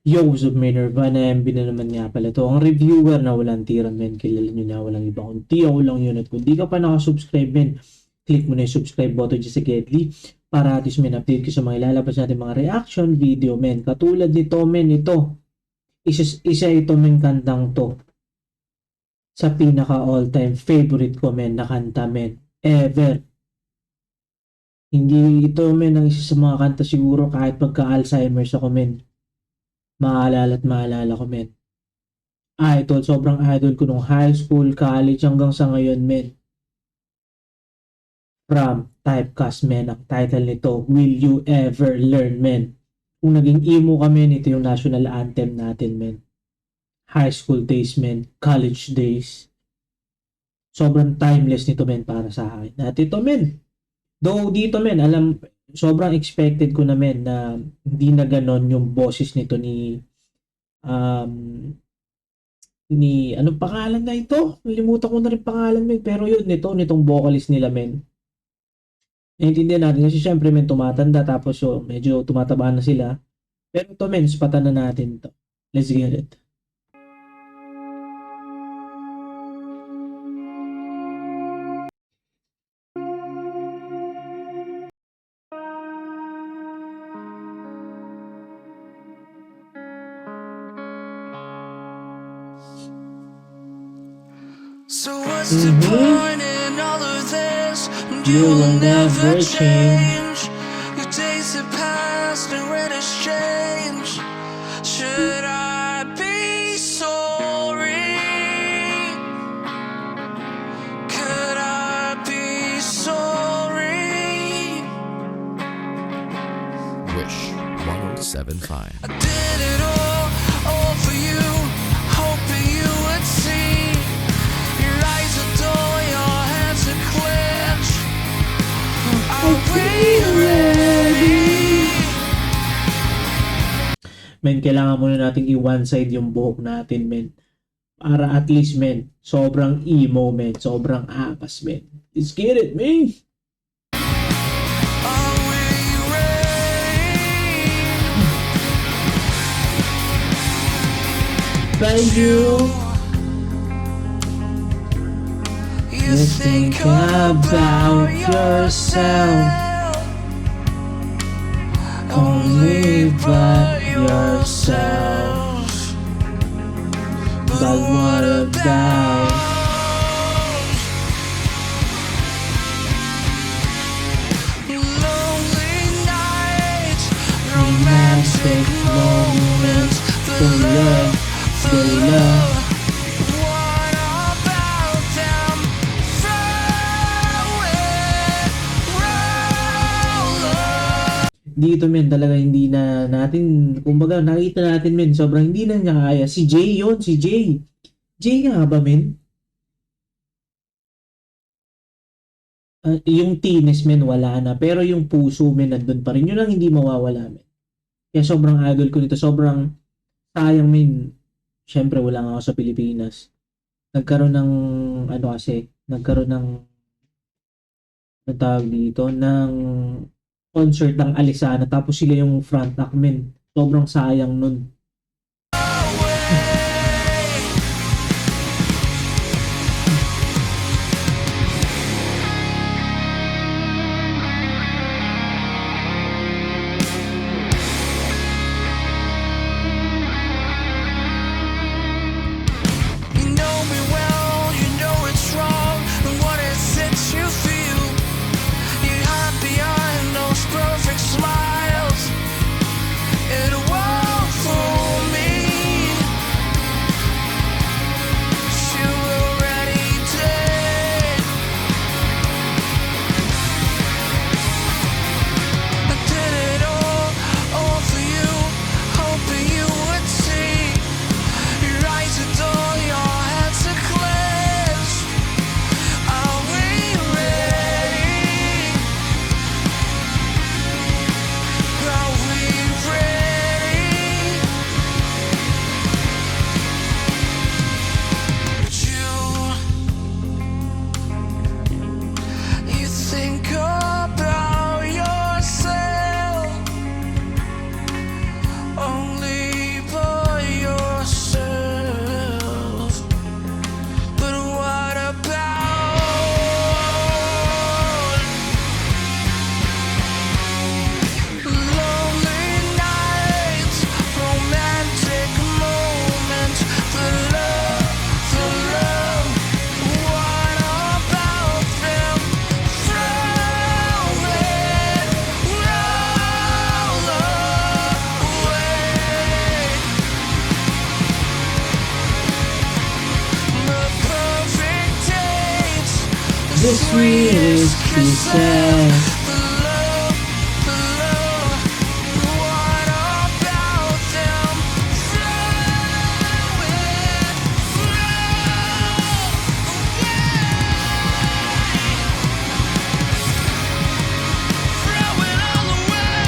Yo, what's up, Minerva? Na-MB na naman nga pala to. Ang reviewer na walang tira, men. Kilala nyo na walang iba. Kundi ako lang yun. At kung di ka pa nakasubscribe, men, click mo na yung subscribe button dyan sa Gedli para at least, men, update ko sa mga ilalabas natin mga reaction video, men. Katulad nito, men, ito. Isa ito, men, kantang to. Sa pinaka all-time favorite ko, men, na kanta, men. Ever. Hindi ito, men, ang isa sa mga kanta siguro kahit magka-Alzheimer's ako, men. Maalala ko, men. Idol, sobrang idol ko nung high school, college, hanggang sa ngayon, men. From Typecast, men. Ang title nito, Will You Ever Learn, men. Kung naging emo kami, ito yung national anthem natin, men. High school days, men. College days. Sobrang timeless nito, men, para sa akin. At ito, men. Though dito, men, sobrang expected ko na, men, na hindi na ganon yung boses nito anong pangalan na ito? Nalimutan ko na rin pangalan, men. Pero yun, nitong vocalist nila, men. Naiintindihan natin kasi syempre, men, tumatanda tapos medyo tumataba na sila. Pero ito, men, spatan na natin to. Let's get it. So what's the point in all of this? You will never change. Your days have passed and when it's changed. Should I be sorry? Could I be sorry? Wish 1075. I did it all for you, hoping you would see. Your eyes adore, your hands are clenched. Are we ready? Men, kailangan muna nating i-one side yung buhok natin, men. Para at least, men, sobrang emo, men. Sobrang apas, men. Let's get it, men. Are we ready? Thank you. You think about yourself, only but yourself. But what about lonely nights, romantic moments? The love, the love. What about them? Throw it, roll up. Dito, men, talaga hindi na natin, kumbaga, nakita natin, men, sobrang hindi na niya kaya. Si Jay yun, si Jay. Jay nga ba, men? Yung teenage, men, wala na. Pero yung puso, men, nandun pa rin. Yun ang hindi mawawala, men. Kaya sobrang idol ko nito. Sobrang sayang, men. Siyempre, wala nga ako sa Pilipinas. Nagkaroon ng, nagkaroon ng, ano tawag dito, ng concert ng Alisana. Tapos sila yung front act, men. Sobrang sayang nun. You know me well, you know it's wrong, and what it sets you feel. You hide behind those perfect smiles in a world full the sweetest kisses. What about them? Throw it all away.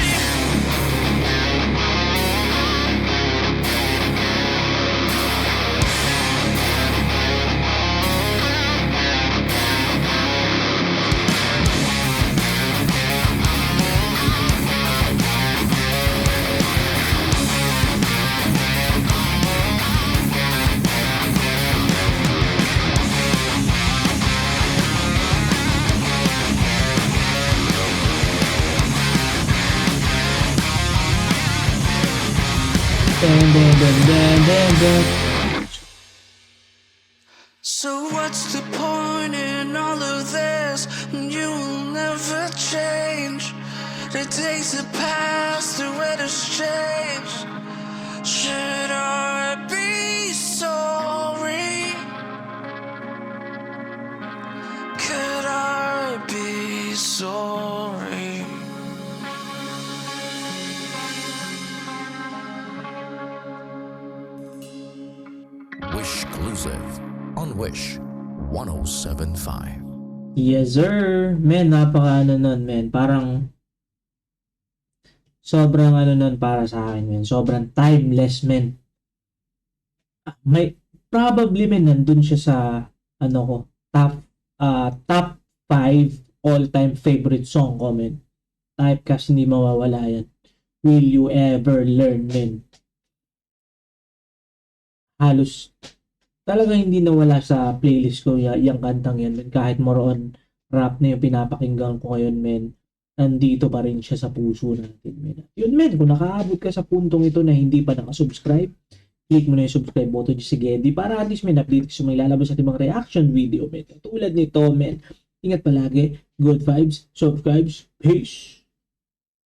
Dun, dun, dun, dun, dun, dun. So what's the point in all of this? You will never change. The days that pass, the weather's changed. Should I be sorry? Could I be sorry? Wish exclusive on Wish 1075. Yes, sir. Men, napaka ano nun, men. Parang sobrang ano nun para sa akin, men. Sobrang timeless, men. May, probably, men, nandun siya sa, ano ko, top 5 all-time favorite song ko, men. Typecast, hindi mawawala yan. Will You Ever Learn, men. Halos, talaga hindi nawala sa playlist ko yung kantang yan, men. Kahit more on rap na yung pinapakinggan ko ngayon, men, nandito pa rin siya sa puso natin, men. Yun, men, kung nakaabot ka sa puntong ito na hindi pa nakasubscribe, click mo na yung subscribe button si Geddy para at least, men, update ka sa mga lalabas natin mga reaction video, men. Tulad nito, men. Ingat palagi, good vibes, subscribes, peace!